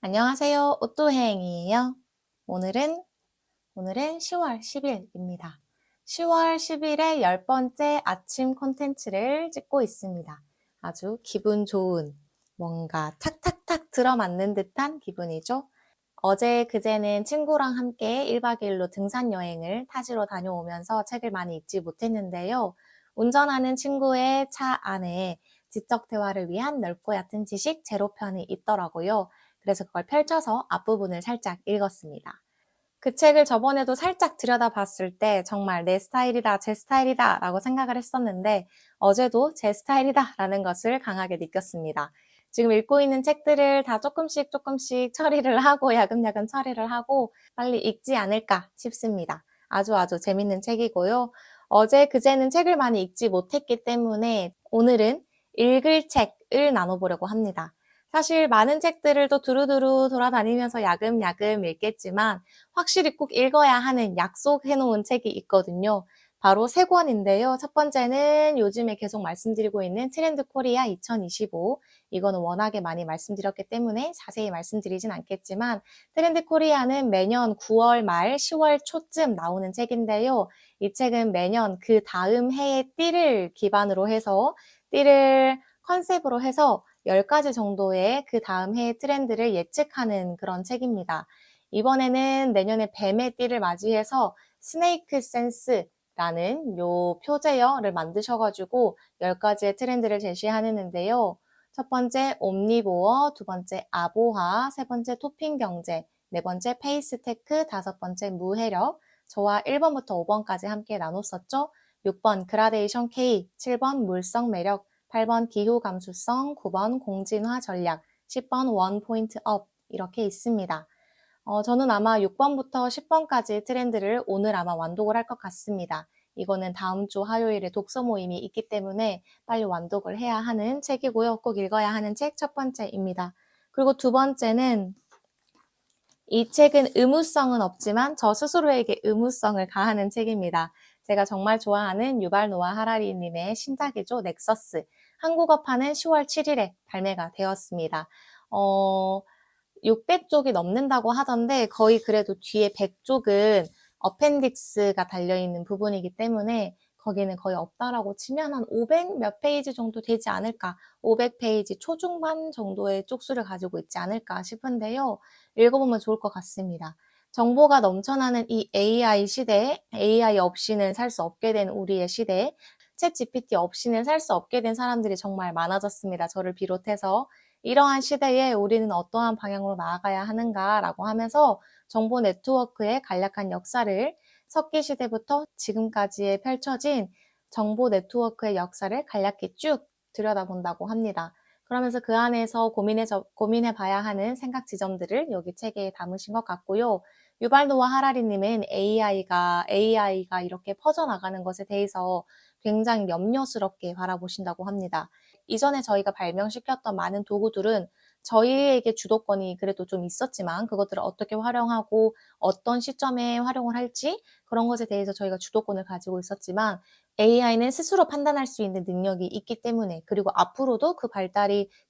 안녕하세요. 옷도행이에요. 오늘은 10월 10일입니다. 10월 10일에 10번째 아침 콘텐츠를 찍고 있습니다. 아주 기분 좋은, 뭔가 탁탁탁 들어맞는 듯한 기분이죠. 어제 그제는 친구랑 함께 1박 2일로 등산 여행을 타지로 다녀오면서 책을 많이 읽지 못했는데요. 운전하는 친구의 차 안에 지적 대화를 위한 넓고 얕은 지식 제로편이 있더라고요. 그래서 그걸 펼쳐서 앞부분을 살짝 읽었습니다. 그 책을 저번에도 살짝 들여다봤을 때 정말 내 스타일이다, 제 스타일이다 라고 생각을 했었는데 어제도 제 스타일이다 라는 것을 강하게 느꼈습니다. 지금 읽고 있는 책들을 다 조금씩 처리를 하고 야금야금 처리를 하고 빨리 읽지 않을까 싶습니다. 아주 재밌는 책이고요. 어제 그제는 책을 많이 읽지 못했기 때문에 오늘은 읽을 책을 나눠보려고 합니다. 사실 많은 책들을 또 두루두루 돌아다니면서 야금야금 읽겠지만 확실히 꼭 읽어야 하는 약속해놓은 책이 있거든요. 바로 세 권인데요. 첫 번째는 요즘에 계속 말씀드리고 있는 트렌드 코리아 2025. 이거는 워낙에 많이 말씀드렸기 때문에 자세히 말씀드리진 않겠지만 트렌드 코리아는 매년 9월 말 10월 초쯤 나오는 책인데요. 이 책은 매년 그 다음 해의 띠를 기반으로 해서 띠를 컨셉으로 해서 10가지 정도의 그 다음 해의 트렌드를 예측하는 그런 책입니다. 이번에는 내년에 뱀의 띠를 맞이해서 스네이크 센스라는 요 표제어를 만드셔가지고 10가지의 트렌드를 제시하는데요. 첫 번째 옴니보어, 두 번째 아보화, 세 번째 토핑 경제, 네 번째 페이스테크, 다섯 번째 무해력, 저와 1번부터 5번까지 함께 나눴었죠. 6번 그라데이션 K, 7번 물성 매력, 8번 기후 감수성, 9번 공진화 전략, 10번 원 포인트 업 이렇게 있습니다. 저는 아마 6번부터 10번까지 트렌드를 오늘 아마 완독을 할 것 같습니다. 이거는 다음 주 화요일에 독서 모임이 있기 때문에 빨리 완독을 해야 하는 책이고요. 꼭 읽어야 하는 책 첫 번째입니다. 그리고 두 번째는 이 책은 의무성은 없지만 저 스스로에게 의무성을 가하는 책입니다. 제가 정말 좋아하는 유발 노아 하라리님의 신작이죠. 넥서스. 한국어판은 10월 7일에 발매가 되었습니다. 600쪽이 넘는다고 하던데 거의 그래도 뒤에 100쪽은 어펜딕스가 달려있는 부분이기 때문에 거기는 거의 없다라고 치면 한 500 몇 페이지 정도 되지 않을까, 500페이지 초중반 정도의 쪽수를 가지고 있지 않을까 싶은데요. 읽어보면 좋을 것 같습니다. 정보가 넘쳐나는 이 AI 시대에 AI 없이는 살 수 없게 된 우리의 시대에 챗 GPT 없이는 살 수 없게 된 사람들이 정말 많아졌습니다. 저를 비롯해서. 이러한 시대에 우리는 어떠한 방향으로 나아가야 하는가라고 하면서 정보 네트워크의 간략한 역사를 석기 시대부터 지금까지에 펼쳐진 정보 네트워크의 역사를 간략히 쭉 들여다본다고 합니다. 그러면서 그 안에서 고민해 봐야 하는 생각 지점들을 여기 책에 담으신 것 같고요. 유발 노아 하라리님은 AI가 이렇게 퍼져나가는 것에 대해서 굉장히 염려스럽게 바라보신다고 합니다. 이전에 저희가 발명시켰던 많은 도구들은 저희에게 주도권이 그래도 좀 있었지만 그것들을 어떻게 활용하고 어떤 시점에 활용을 할지 그런 것에 대해서 저희가 주도권을 가지고 있었지만 AI는 스스로 판단할 수 있는 능력이 있기 때문에 그리고 앞으로도 그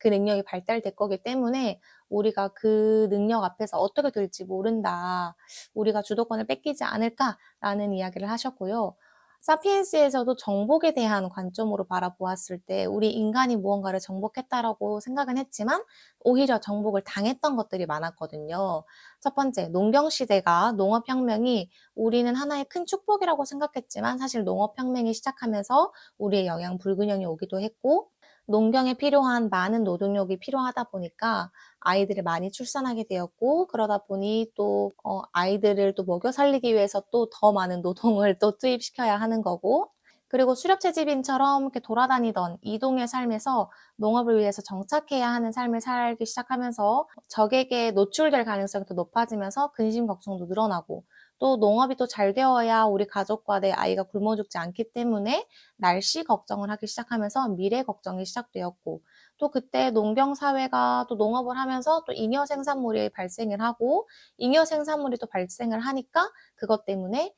능력이 발달될 거기 때문에 우리가 그 능력 앞에서 어떻게 될지 모른다. 우리가 주도권을 뺏기지 않을까라는 이야기를 하셨고요. 사피엔스에서도 정복에 대한 관점으로 바라보았을 때 우리 인간이 무언가를 정복했다라고 생각은 했지만 오히려 정복을 당했던 것들이 많았거든요. 첫 번째, 농경시대가 농업혁명이 우리는 하나의 큰 축복이라고 생각했지만 사실 농업혁명이 시작하면서 우리의 영양 불균형이 오기도 했고 농경에 필요한 많은 노동력이 필요하다 보니까 아이들을 많이 출산하게 되었고 그러다 보니 또 아이들을 또 먹여 살리기 위해서 또 더 많은 노동을 또 투입시켜야 하는 거고 그리고 수렵채집인처럼 이렇게 돌아다니던 이동의 삶에서 농업을 위해서 정착해야 하는 삶을 살기 시작하면서 적에게 노출될 가능성이 더 높아지면서 근심 걱정도 늘어나고 또 농업이 또 잘 되어야 우리 가족과 내 아이가 굶어 죽지 않기 때문에 날씨 걱정을 하기 시작하면서 미래 걱정이 시작되었고 또 그때 농경 사회가 또 농업을 하면서 또 잉여 생산물이 발생을 하고 잉여 생산물이 또 발생을 하니까 그것 때문에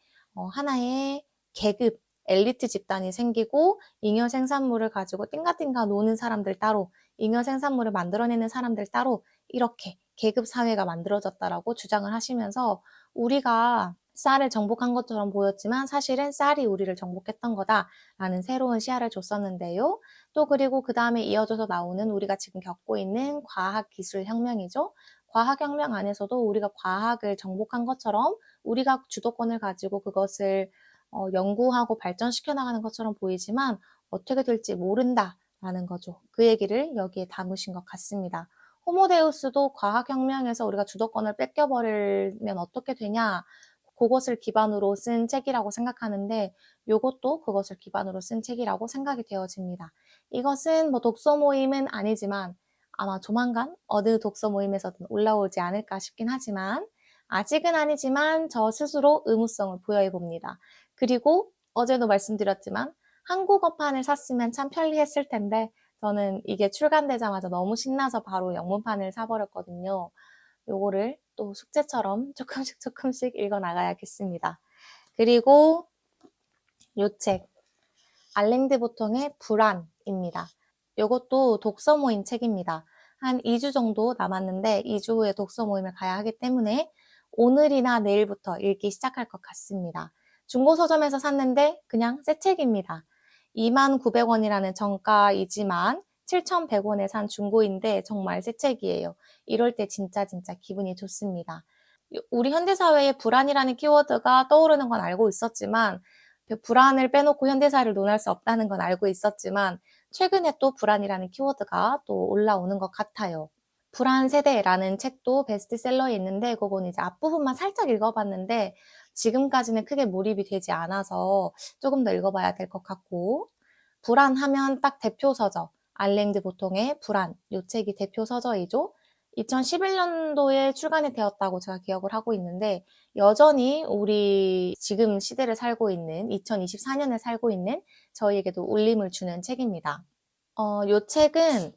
하나의 계급 엘리트 집단이 생기고 잉여 생산물을 가지고 띵가띵가 노는 사람들 따로 잉여 생산물을 만들어내는 사람들 따로 이렇게 계급 사회가 만들어졌다라고 주장을 하시면서 우리가 쌀을 정복한 것처럼 보였지만 사실은 쌀이 우리를 정복했던 거다라는 새로운 시야를 줬었는데요. 또 그리고 그 다음에 이어져서 나오는 우리가 지금 겪고 있는 과학기술혁명이죠. 과학혁명 안에서도 우리가 과학을 정복한 것처럼 우리가 주도권을 가지고 그것을 연구하고 발전시켜 나가는 것처럼 보이지만 어떻게 될지 모른다라는 거죠. 그 얘기를 여기에 담으신 것 같습니다. 호모데우스도 과학혁명에서 우리가 주도권을 뺏겨버리면 어떻게 되냐, 그것을 기반으로 쓴 책이라고 생각하는데 이것도 그것을 기반으로 쓴 책이라고 생각이 되어집니다. 이것은 뭐 독서 모임은 아니지만 아마 조만간 어느 독서 모임에서든 올라오지 않을까 싶긴 하지만 아직은 아니지만 저 스스로 의무성을 부여해 봅니다. 그리고 어제도 말씀드렸지만 한국어판을 샀으면 참 편리했을 텐데 저는 이게 출간되자마자 너무 신나서 바로 영문판을 사버렸거든요. 요거를 또 숙제처럼 조금씩 읽어 나가야겠습니다. 그리고 요 책, 알랭드 보통의 불안입니다. 요것도 독서 모임 책입니다. 한 2주 정도 남았는데 2주 후에 독서 모임을 가야 하기 때문에 오늘이나 내일부터 읽기 시작할 것 같습니다. 중고 서점에서 샀는데 그냥 새 책입니다. 29,900원이라는 정가이지만 7,100원에 산 중고인데 정말 새 책이에요. 이럴 때 진짜 기분이 좋습니다. 우리 현대사회에 불안이라는 키워드가 떠오르는 건 알고 있었지만 불안을 빼놓고 현대사를 논할 수 없다는 건 알고 있었지만 최근에 또 불안이라는 키워드가 또 올라오는 것 같아요. 불안 세대라는 책도 베스트셀러에 있는데 그건 이제 앞부분만 살짝 읽어봤는데 지금까지는 크게 몰입이 되지 않아서 조금 더 읽어봐야 될 것 같고 불안하면 딱 대표 서적 알랭드 보통의 불안 이 책이 대표 서적이죠. 2011년도에 출간이 되었다고 제가 기억을 하고 있는데 여전히 우리 지금 시대를 살고 있는 2024년을 살고 있는 저희에게도 울림을 주는 책입니다. 이 책은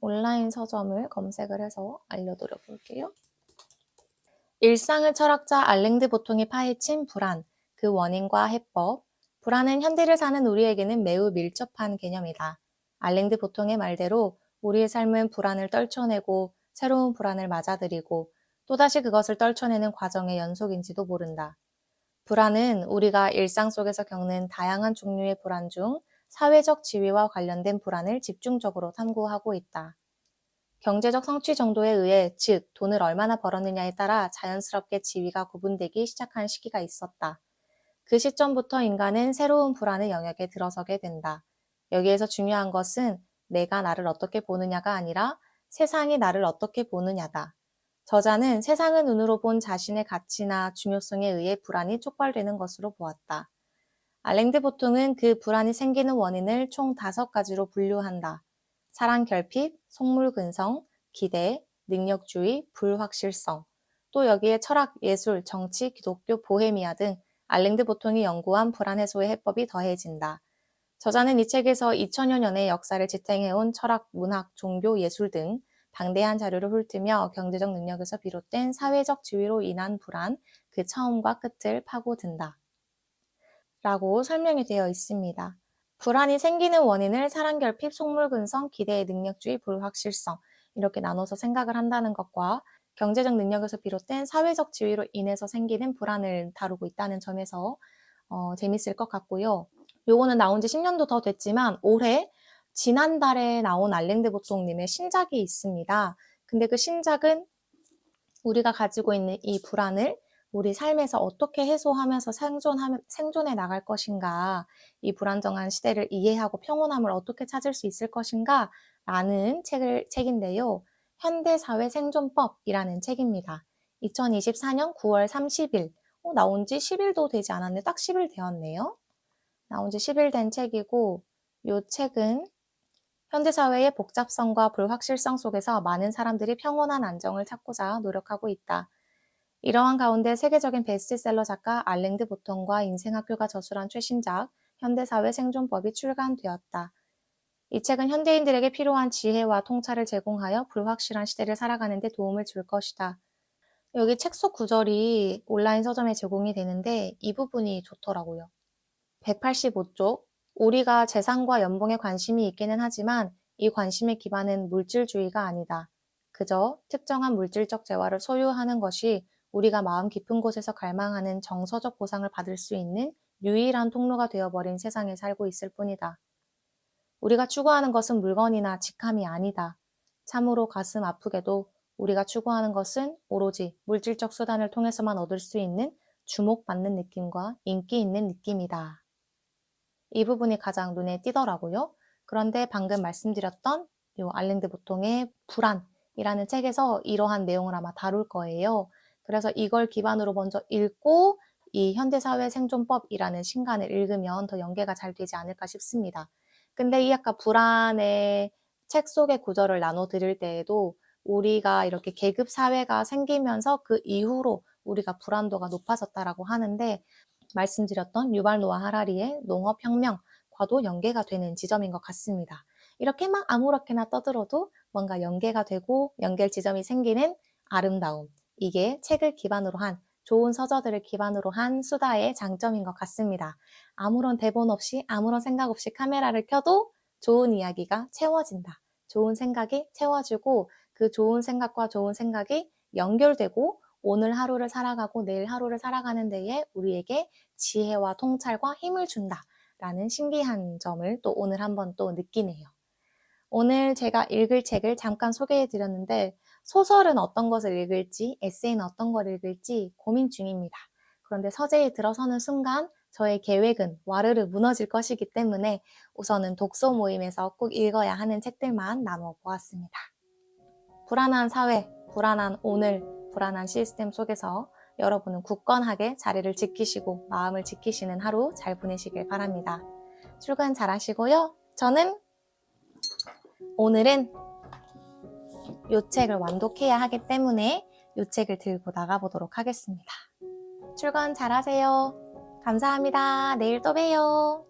온라인 서점을 검색을 해서 알려드려 볼게요. 일상을 철학자 알랭드 보통이 파헤친 불안, 그 원인과 해법. 불안은 현대를 사는 우리에게는 매우 밀접한 개념이다. 알랭드 보통의 말대로 우리의 삶은 불안을 떨쳐내고 새로운 불안을 맞아들이고 또다시 그것을 떨쳐내는 과정의 연속인지도 모른다. 불안은 우리가 일상 속에서 겪는 다양한 종류의 불안 중 사회적 지위와 관련된 불안을 집중적으로 탐구하고 있다. 경제적 성취 정도에 의해, 즉 돈을 얼마나 벌었느냐에 따라 자연스럽게 지위가 구분되기 시작한 시기가 있었다. 그 시점부터 인간은 새로운 불안의 영역에 들어서게 된다. 여기에서 중요한 것은 내가 나를 어떻게 보느냐가 아니라 세상이 나를 어떻게 보느냐다. 저자는 세상의 눈으로 본 자신의 가치나 중요성에 의해 불안이 촉발되는 것으로 보았다. 알랭드 보통은 그 불안이 생기는 원인을 총 5가지로 분류한다. 사랑 결핍, 속물 근성, 기대, 능력주의, 불확실성, 또 여기에 철학, 예술, 정치, 기독교, 보헤미아 등 알랭드 보통이 연구한 불안 해소의 해법이 더해진다. 저자는 이 책에서 2000여 년의 역사를 지탱해온 철학, 문학, 종교, 예술 등 방대한 자료를 훑으며 경제적 능력에서 비롯된 사회적 지위로 인한 불안, 그 처음과 끝을 파고든다. 라고 설명이 되어 있습니다. 불안이 생기는 원인을 사랑결핍, 속물근성, 기대의 능력주의, 불확실성 이렇게 나눠서 생각을 한다는 것과 경제적 능력에서 비롯된 사회적 지위로 인해서 생기는 불안을 다루고 있다는 점에서 재밌을 것 같고요. 요거는 나온 지 10년도 더 됐지만 올해 지난달에 나온 알랭드 보통님의 신작이 있습니다. 근데 그 신작은 우리가 가지고 있는 이 불안을 우리 삶에서 어떻게 해소하면서 생존해 나갈 것인가, 이 불안정한 시대를 이해하고 평온함을 어떻게 찾을 수 있을 것인가 라는 책인데요. 현대사회 생존법이라는 책입니다. 2024년 9월 30일, 나온 지 10일도 되지 않았는데 딱 10일 되었네요. 나온 지 10일 된 책이고 이 책은 현대사회의 복잡성과 불확실성 속에서 많은 사람들이 평온한 안정을 찾고자 노력하고 있다. 이러한 가운데 세계적인 베스트셀러 작가 알랭드 보통과 인생학교가 저술한 최신작 현대사회 생존법이 출간되었다. 이 책은 현대인들에게 필요한 지혜와 통찰을 제공하여 불확실한 시대를 살아가는 데 도움을 줄 것이다. 여기 책 속 구절이 온라인 서점에 제공이 되는데 이 부분이 좋더라고요. 185쪽. 우리가 재산과 연봉에 관심이 있기는 하지만 이 관심의 기반은 물질주의가 아니다. 그저 특정한 물질적 재화를 소유하는 것이 우리가 마음 깊은 곳에서 갈망하는 정서적 보상을 받을 수 있는 유일한 통로가 되어버린 세상에 살고 있을 뿐이다. 우리가 추구하는 것은 물건이나 직함이 아니다. 참으로 가슴 아프게도 우리가 추구하는 것은 오로지 물질적 수단을 통해서만 얻을 수 있는 주목받는 느낌과 인기 있는 느낌이다. 이 부분이 가장 눈에 띄더라고요. 그런데 방금 말씀드렸던 이 알랭드 보통의 불안이라는 책에서 이러한 내용을 아마 다룰 거예요. 그래서 이걸 기반으로 먼저 읽고 이 현대사회 생존법이라는 신간을 읽으면 더 연계가 잘 되지 않을까 싶습니다. 근데 이 아까 불안의 책 속의 구절을 나눠 드릴 때에도 우리가 이렇게 계급 사회가 생기면서 그 이후로 우리가 불안도가 높아졌다라고 하는데 말씀드렸던 유발 노아 하라리의 농업혁명과도 연계가 되는 지점인 것 같습니다. 이렇게 막 아무렇게나 떠들어도 뭔가 연계가 되고 연결 지점이 생기는 아름다움. 이게 책을 기반으로 한 좋은 서저들을 기반으로 한 수다의 장점인 것 같습니다. 아무런 대본 없이 아무런 생각 없이 카메라를 켜도 좋은 이야기가 채워진다. 좋은 생각이 채워지고 그 좋은 생각과 좋은 생각이 연결되고 오늘 하루를 살아가고 내일 하루를 살아가는 데에 우리에게 지혜와 통찰과 힘을 준다라는 신기한 점을 또 오늘 한번 또 느끼네요. 오늘 제가 읽을 책을 잠깐 소개해 드렸는데 소설은 어떤 것을 읽을지 에세이는 어떤 걸 읽을지 고민 중입니다. 그런데 서재에 들어서는 순간 저의 계획은 와르르 무너질 것이기 때문에 우선은 독서 모임에서 꼭 읽어야 하는 책들만 나누어 보았습니다. 불안한 사회, 불안한 오늘, 불안한 시스템 속에서 여러분은 굳건하게 자리를 지키시고 마음을 지키시는 하루 잘 보내시길 바랍니다. 출근 잘 하시고요. 저는 오늘은 이 책을 완독해야 하기 때문에 이 책을 들고 나가보도록 하겠습니다. 출근 잘 하세요. 감사합니다. 내일 또 봬요.